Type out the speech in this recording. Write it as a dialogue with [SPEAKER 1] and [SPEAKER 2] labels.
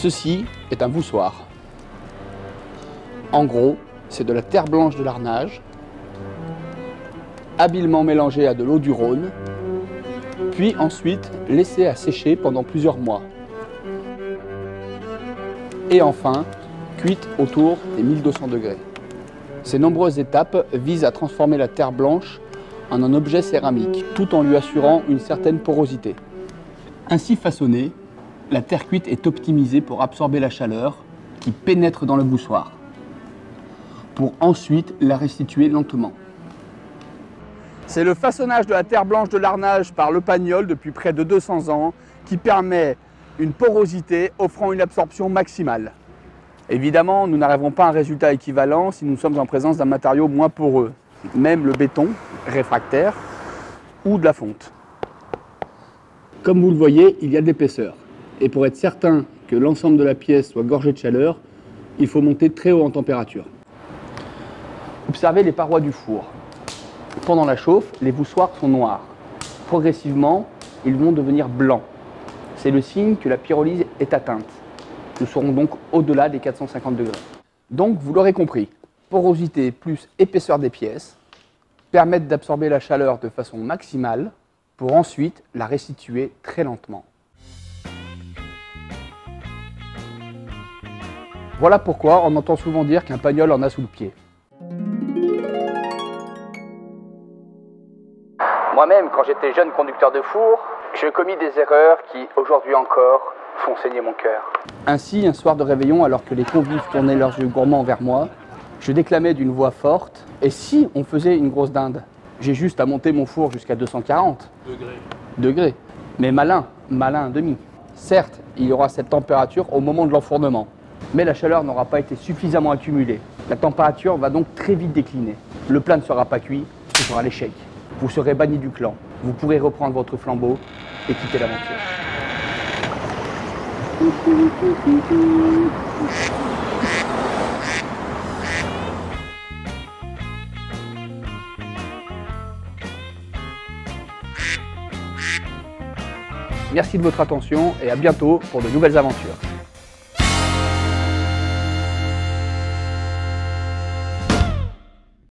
[SPEAKER 1] Ceci est un voussoir. En gros, c'est de la terre blanche de l'Arnage, habilement mélangée à de l'eau du Rhône, puis ensuite laissée à sécher pendant plusieurs mois. Et enfin, cuite autour des 1200 degrés. Ces nombreuses étapes visent à transformer la terre blanche en un objet céramique, tout en lui assurant une certaine porosité. Ainsi façonnée, la terre cuite est optimisée pour absorber la chaleur qui pénètre dans le voussoir, pour ensuite la restituer lentement. C'est le façonnage de la terre blanche de l'Arnage par le Pagnol depuis près de 200 ans qui permet une porosité offrant une absorption maximale. Évidemment, nous n'arriverons pas à un résultat équivalent si nous sommes en présence d'un matériau moins poreux, même le béton réfractaire ou de la fonte. Comme vous le voyez, il y a de l'épaisseur. Et pour être certain que l'ensemble de la pièce soit gorgé de chaleur, il faut monter très haut en température. Observez les parois du four. Pendant la chauffe, les voussoirs sont noirs. Progressivement, ils vont devenir blancs. C'est le signe que la pyrolyse est atteinte. Nous serons donc au-delà des 450 degrés. Donc, vous l'aurez compris, porosité plus épaisseur des pièces permettent d'absorber la chaleur de façon maximale pour ensuite la restituer très lentement. Voilà pourquoi on entend souvent dire qu'un Pagnol en a sous le pied. Moi-même, quand j'étais jeune conducteur de four, j'ai commis des erreurs qui, aujourd'hui encore, font saigner mon cœur. Ainsi, un soir de réveillon, alors que les convives tournaient leurs yeux gourmands vers moi, je déclamais d'une voix forte « Et si on faisait une grosse dinde ?» J'ai juste à monter mon four jusqu'à 240 degrés. Mais malin un demi. Certes, il y aura cette température au moment de l'enfournement, mais la chaleur n'aura pas été suffisamment accumulée. La température va donc très vite décliner. Le plat ne sera pas cuit, ce sera l'échec. Vous serez banni du clan. Vous pourrez reprendre votre flambeau et quitter l'aventure. Merci de votre attention et à bientôt pour de nouvelles aventures.